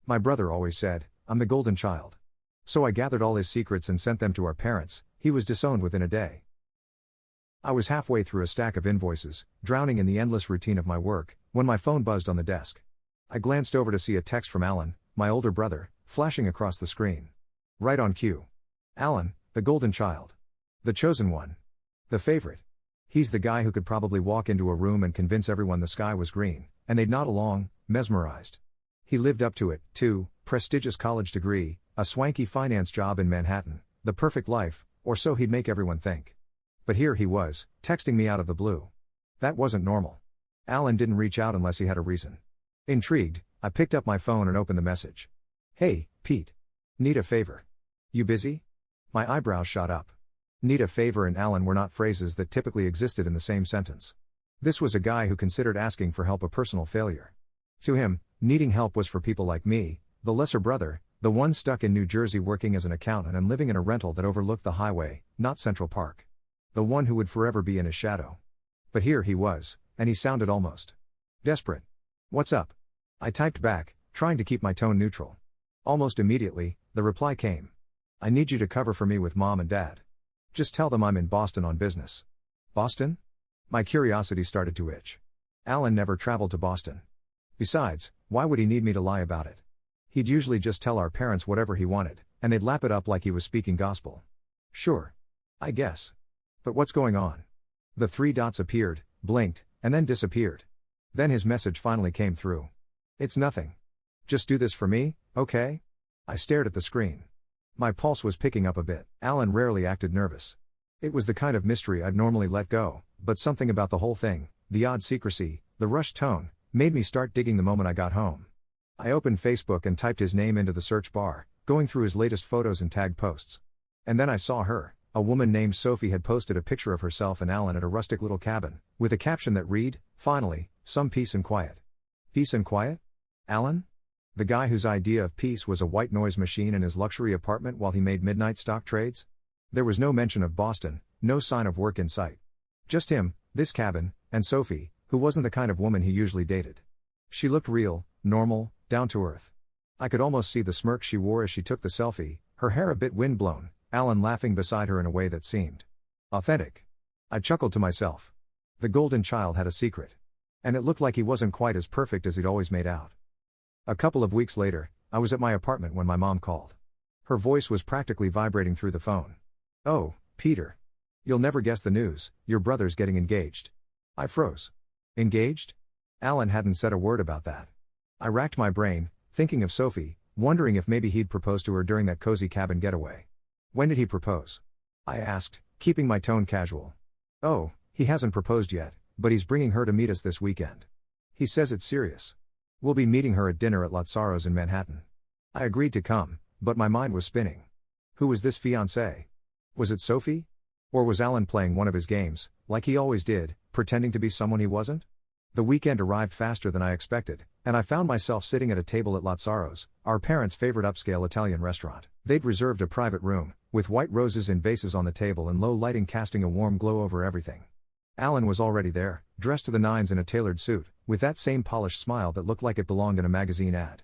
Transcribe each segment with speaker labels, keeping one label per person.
Speaker 1: My brother always said, I'm the golden child. So I gathered all his secrets and sent them to our parents. He was disowned within a day. I was halfway through a stack of invoices, drowning in the endless routine of my work, when my phone buzzed on the desk. I glanced over to see a text from Alan, my older brother, flashing across the screen. Right on cue. Alan, the golden child. The chosen one. The favorite. He's the guy who could probably walk into a room and convince everyone the sky was green, and they'd nod along, mesmerized. He lived up to it, too: prestigious college degree, a swanky finance job in Manhattan, the perfect life, or so he'd make everyone think. But here he was, texting me out of the blue. That wasn't normal. Alan didn't reach out unless he had a reason. Intrigued, I picked up my phone and opened the message. Hey, Pete. Need a favor. You busy? My eyebrows shot up. Need a favor and Alan were not phrases that typically existed in the same sentence. This was a guy who considered asking for help a personal failure. To him, needing help was for people like me, the lesser brother, the one stuck in New Jersey working as an accountant and living in a rental that overlooked the highway, not Central Park. The one who would forever be in his shadow. But here he was, and he sounded almost desperate. What's up? I typed back, trying to keep my tone neutral. Almost immediately, the reply came. I need you to cover for me with Mom and Dad. Just tell them I'm in Boston on business. Boston? My curiosity started to itch. Alan never traveled to Boston. Besides, why would he need me to lie about it? He'd usually just tell our parents whatever he wanted, and they'd lap it up like he was speaking gospel. Sure. I guess. But what's going on? The 3 dots appeared, blinked, and then disappeared. Then his message finally came through. It's nothing. Just do this for me, okay? I stared at the screen. My pulse was picking up a bit. Alan rarely acted nervous. It was the kind of mystery I'd normally let go, but something about the whole thing, the odd secrecy, the rushed tone, made me start digging the moment I got home. I opened Facebook and typed his name into the search bar, going through his latest photos and tagged posts. And then I saw her. A woman named Sophie had posted a picture of herself and Alan at a rustic little cabin, with a caption that read, finally, some peace and quiet. Peace and quiet? Alan? The guy whose idea of peace was a white noise machine in his luxury apartment while he made midnight stock trades? There was no mention of Boston, no sign of work in sight. Just him, this cabin, and Sophie, who wasn't the kind of woman he usually dated. She looked real, normal, down to earth. I could almost see the smirk she wore as she took the selfie, her hair a bit windblown, Alan laughing beside her in a way that seemed authentic. I chuckled to myself. The golden child had a secret. And it looked like he wasn't quite as perfect as he'd always made out. A couple of weeks later, I was at my apartment when my mom called. Her voice was practically vibrating through the phone. Oh, Peter. You'll never guess the news, your brother's getting engaged. I froze. Engaged? Alan hadn't said a word about that. I racked my brain, thinking of Sophie, wondering if maybe he'd proposed to her during that cozy cabin getaway. When did he propose? I asked, keeping my tone casual. Oh, he hasn't proposed yet, but he's bringing her to meet us this weekend. He says it's serious. We'll be meeting her at dinner at Lazzaro's in Manhattan. I agreed to come, but my mind was spinning. Who was this fiancé? Was it Sophie? Or was Alan playing one of his games, like he always did, pretending to be someone he wasn't? The weekend arrived faster than I expected, and I found myself sitting at a table at Lazzaro's, our parents' favorite upscale Italian restaurant. They'd reserved a private room, with white roses in vases on the table and low lighting casting a warm glow over everything. Alan was already there, dressed to the nines in a tailored suit, with that same polished smile that looked like it belonged in a magazine ad.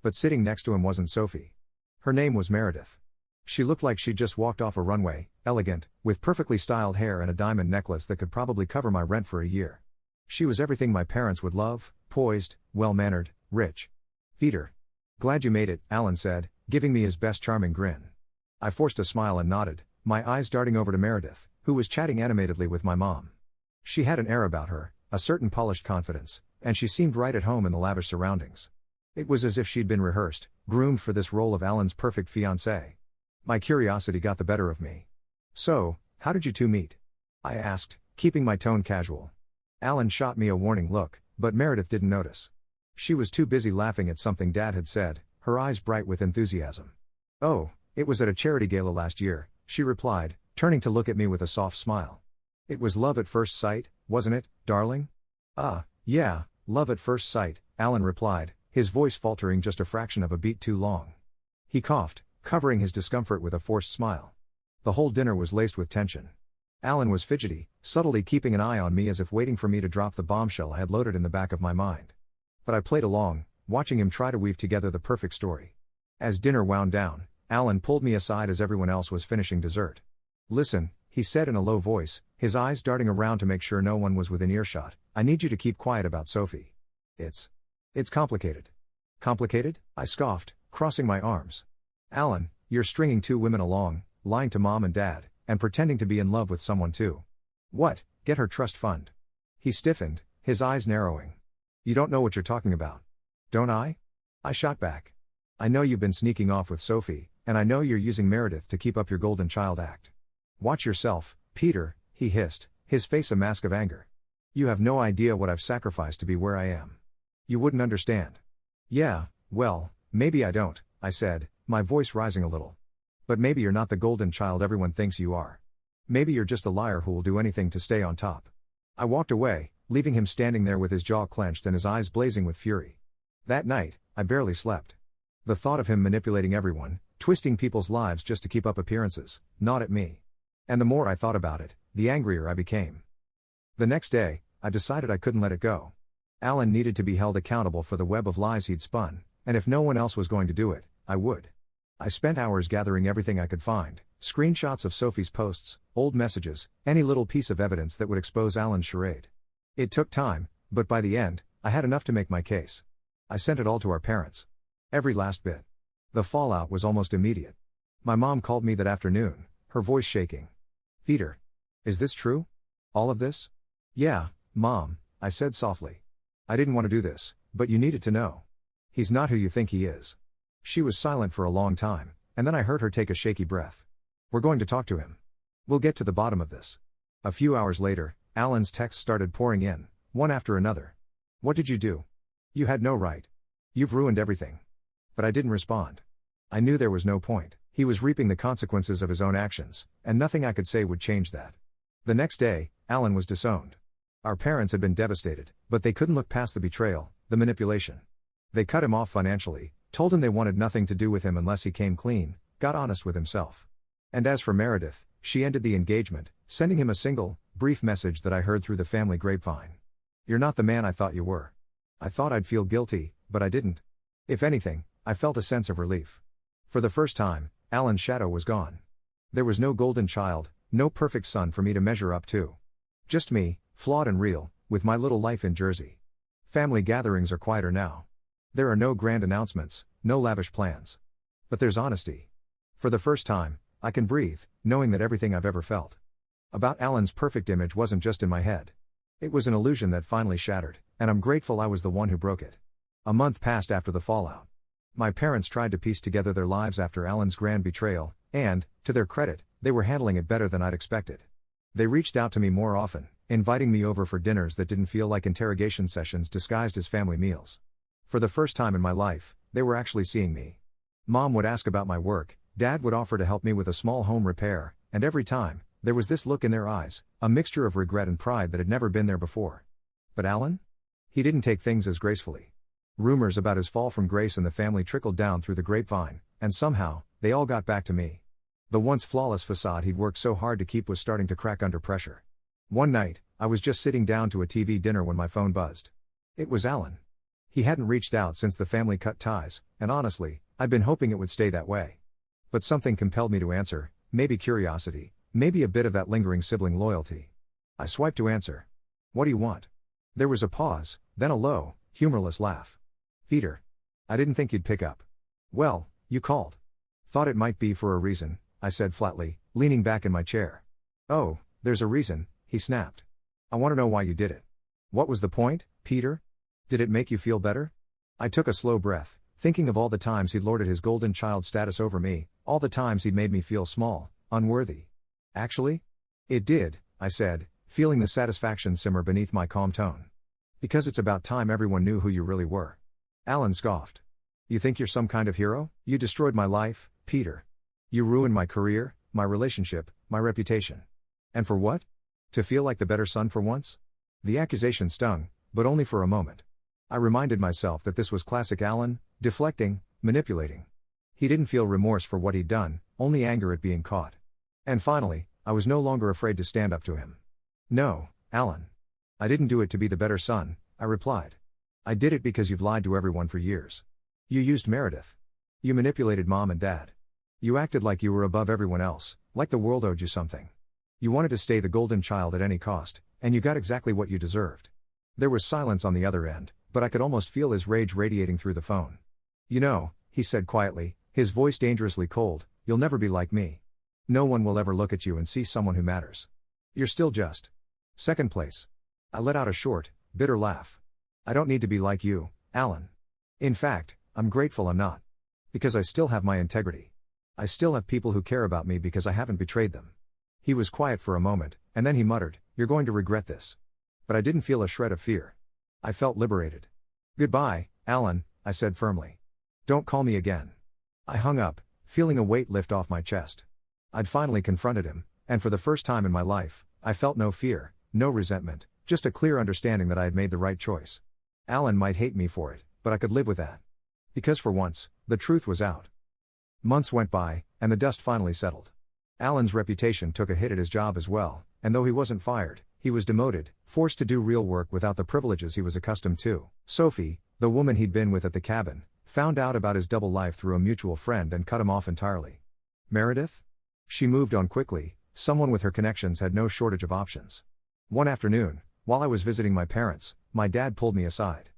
Speaker 1: But sitting next to him wasn't Sophie. Her name was Meredith. She looked like she'd just walked off a runway, elegant, with perfectly styled hair and a diamond necklace that could probably cover my rent for a year. She was everything my parents would love, poised, well-mannered, rich. Peter. Glad you made it, Alan said, giving me his best charming grin. I forced a smile and nodded, my eyes darting over to Meredith, who was chatting animatedly with my mom. She had an air about her, a certain polished confidence, and she seemed right at home in the lavish surroundings. It was as if she'd been rehearsed, groomed for this role of Alan's perfect fiancée. My curiosity got the better of me. So, how did you two meet? I asked, keeping my tone casual. Alan shot me a warning look, but Meredith didn't notice. She was too busy laughing at something Dad had said, her eyes bright with enthusiasm. Oh, it was at a charity gala last year, she replied, turning to look at me with a soft smile. It was love at first sight, wasn't it, darling? Yeah, love at first sight, Alan replied, his voice faltering just a fraction of a beat too long. He coughed, covering his discomfort with a forced smile. The whole dinner was laced with tension. Alan was fidgety, subtly keeping an eye on me as if waiting for me to drop the bombshell I had loaded in the back of my mind. But I played along, watching him try to weave together the perfect story. As dinner wound down, Alan pulled me aside as everyone else was finishing dessert. "Listen," he said in a low voice, his eyes darting around to make sure no one was within earshot, "I need you to keep quiet about Sophie. It's complicated." "Complicated?" I scoffed, crossing my arms. "Alan, you're stringing two women along, lying to mom and dad, and pretending to be in love with someone too. What, get her trust fund?" He stiffened, his eyes narrowing. "You don't know what you're talking about." "Don't I?" I shot back. "I know you've been sneaking off with Sophie, and I know you're using Meredith to keep up your golden child act." "Watch yourself, Peter," he hissed, his face a mask of anger. "You have no idea what I've sacrificed to be where I am. You wouldn't understand." "Yeah, well, maybe I don't," I said, my voice rising a little. "But maybe you're not the golden child everyone thinks you are. Maybe you're just a liar who will do anything to stay on top." I walked away, leaving him standing there with his jaw clenched and his eyes blazing with fury. That night, I barely slept. The thought of him manipulating everyone, twisting people's lives just to keep up appearances, gnawed at me. And the more I thought about it, the angrier I became. The next day, I decided I couldn't let it go. Alan needed to be held accountable for the web of lies he'd spun, and if no one else was going to do it, I would. I spent hours gathering everything I could find, screenshots of Sophie's posts, old messages, any little piece of evidence that would expose Alan's charade. It took time, but by the end, I had enough to make my case. I sent it all to our parents. Every last bit. The fallout was almost immediate. My mom called me that afternoon, her voice shaking. "Peter. Is this true? All of this?" "Yeah, Mom," I said softly. "I didn't want to do this, but you needed to know. He's not who you think he is." She was silent for a long time, and then I heard her take a shaky breath. "We're going to talk to him. We'll get to the bottom of this." A few hours later, Alan's texts started pouring in, one after another. "What did you do? You had no right. You've ruined everything." But I didn't respond. I knew there was no point. He was reaping the consequences of his own actions, and nothing I could say would change that. The next day, Alan was disowned. Our parents had been devastated, but they couldn't look past the betrayal, the manipulation. They cut him off financially, told him they wanted nothing to do with him unless he came clean, got honest with himself. And as for Meredith, she ended the engagement, sending him a single, brief message that I heard through the family grapevine. "You're not the man I thought you were." I thought I'd feel guilty, but I didn't. If anything, I felt a sense of relief. For the first time, Alan's shadow was gone. There was no golden child, no perfect son for me to measure up to. Just me, flawed and real, with my little life in Jersey. Family gatherings are quieter now. There are no grand announcements, no lavish plans. But there's honesty. For the first time, I can breathe, knowing that everything I've ever felt about Alan's perfect image wasn't just in my head. It was an illusion that finally shattered, and I'm grateful I was the one who broke it. A month passed after the fallout. My parents tried to piece together their lives after Alan's grand betrayal, and, to their credit, they were handling it better than I'd expected. They reached out to me more often, inviting me over for dinners that didn't feel like interrogation sessions disguised as family meals. For the first time in my life, they were actually seeing me. Mom would ask about my work, Dad would offer to help me with a small home repair, and every time, there was this look in their eyes, a mixture of regret and pride that had never been there before. But Alan? He didn't take things as gracefully. Rumors about his fall from grace in the family trickled down through the grapevine, and somehow, they all got back to me. The once flawless facade he'd worked so hard to keep was starting to crack under pressure. One night, I was just sitting down to a TV dinner when my phone buzzed. It was Alan. He hadn't reached out since the family cut ties, and honestly, I'd been hoping it would stay that way. But something compelled me to answer, maybe curiosity, maybe a bit of that lingering sibling loyalty. I swiped to answer. "What do you want?" There was a pause, then a low, humorless laugh. "Peter. I didn't think you'd pick up." "Well, you called." "Thought it might be for a reason," I said flatly, leaning back in my chair. "Oh, there's a reason," he snapped. "I want to know why you did it." "What was the point, Peter? Did it make you feel better?" I took a slow breath, thinking of all the times he'd lorded his golden child status over me, all the times he'd made me feel small, unworthy. "Actually? It did," I said, feeling the satisfaction simmer beneath my calm tone. "Because it's about time everyone knew who you really were." Alan scoffed. "You think you're some kind of hero? You destroyed my life, Peter. You ruined my career, my relationship, my reputation. And for what? To feel like the better son for once?" The accusation stung, but only for a moment. I reminded myself that this was classic Alan, deflecting, manipulating. He didn't feel remorse for what he'd done, only anger at being caught. And finally, I was no longer afraid to stand up to him. "No, Alan. I didn't do it to be the better son," I replied. I did it because you've lied to everyone for years. You used Meredith. You manipulated mom and dad. You acted like you were above everyone else, like the world owed you something. You wanted to stay the golden child at any cost, and you got exactly what you deserved. There was silence on the other end, but I could almost feel his rage radiating through the phone. You know, he said quietly, his voice dangerously cold, you'll never be like me. No one will ever look at you and see someone who matters. You're still just second place. I let out a short, bitter laugh. I don't need to be like you, Alan. In fact, I'm grateful I'm not. Because I still have my integrity. I still have people who care about me because I haven't betrayed them. He was quiet for a moment, and then he muttered, you're going to regret this. But I didn't feel a shred of fear. I felt liberated. Goodbye, Alan, I said firmly. Don't call me again. I hung up, feeling a weight lift off my chest. I'd finally confronted him, and for the first time in my life, I felt no fear, no resentment, just a clear understanding that I had made the right choice. Alan might hate me for it, but I could live with that. Because for once, the truth was out. Months went by, and the dust finally settled. Alan's reputation took a hit at his job as well, and though he wasn't fired, he was demoted, forced to do real work without the privileges he was accustomed to. Sophie, the woman he'd been with at the cabin, found out about his double life through a mutual friend and cut him off entirely. Meredith? She moved on quickly, someone with her connections had no shortage of options. One afternoon, while I was visiting my parents, my dad pulled me aside.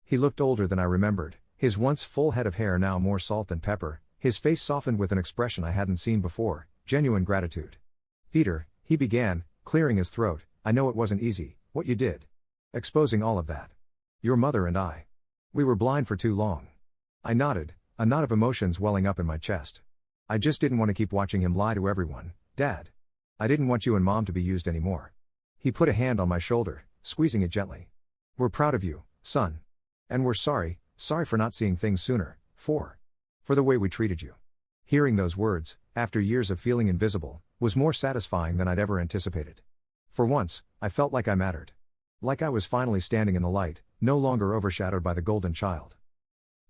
Speaker 1: He looked older than I remembered, his once full head of hair now more salt than pepper, his face softened with an expression I hadn't seen before, genuine gratitude. Peter, he began, clearing his throat, I know it wasn't easy, what you did. Exposing all of that. Your mother and I. We were blind for too long. I nodded, a knot of emotions welling up in my chest. I just didn't want to keep watching him lie to everyone, Dad. I didn't want you and Mom to be used anymore. He put a hand on my shoulder, squeezing it gently. We're proud of you, son. And we're sorry for not seeing things sooner, for the way we treated you. Hearing those words, after years of feeling invisible, was more satisfying than I'd ever anticipated. For once, I felt like I mattered. Like I was finally standing in the light, no longer overshadowed by the golden child.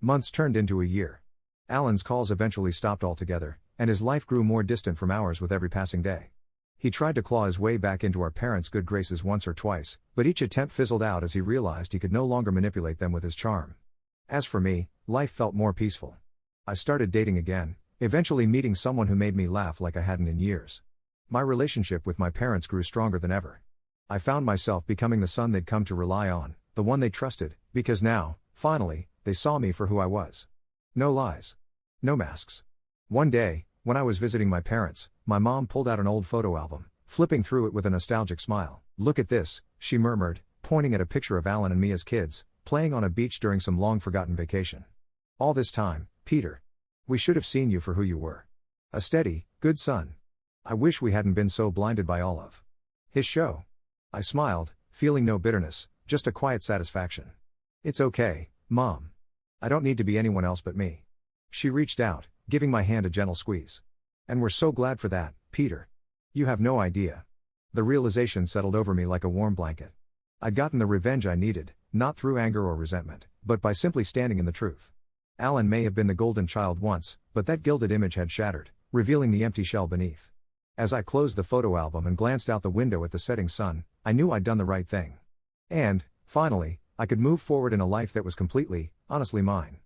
Speaker 1: Months turned into a year. Alan's calls eventually stopped altogether, and his life grew more distant from ours with every passing day. He tried to claw his way back into our parents' good graces once or twice, but each attempt fizzled out as he realized he could no longer manipulate them with his charm. As for me, life felt more peaceful. I started dating again, eventually meeting someone who made me laugh like I hadn't in years. My relationship with my parents grew stronger than ever. I found myself becoming the son they'd come to rely on, the one they trusted, because now, finally, they saw me for who I was. No lies. No masks. One day, when I was visiting my parents, my mom pulled out an old photo album, flipping through it with a nostalgic smile. Look at this, she murmured, pointing at a picture of Alan and me as kids, playing on a beach during some long-forgotten vacation. All this time, Peter. We should have seen you for who you were. A steady, good son. I wish we hadn't been so blinded by all of his show. I smiled, feeling no bitterness, just a quiet satisfaction. It's okay, Mom. I don't need to be anyone else but me. She reached out, giving my hand a gentle squeeze. And we're so glad for that, Peter. You have no idea. The realization settled over me like a warm blanket. I'd gotten the revenge I needed, not through anger or resentment, but by simply standing in the truth. Alan may have been the golden child once, but that gilded image had shattered, revealing the empty shell beneath. As I closed the photo album and glanced out the window at the setting sun, I knew I'd done the right thing. And, finally, I could move forward in a life that was completely, honestly mine.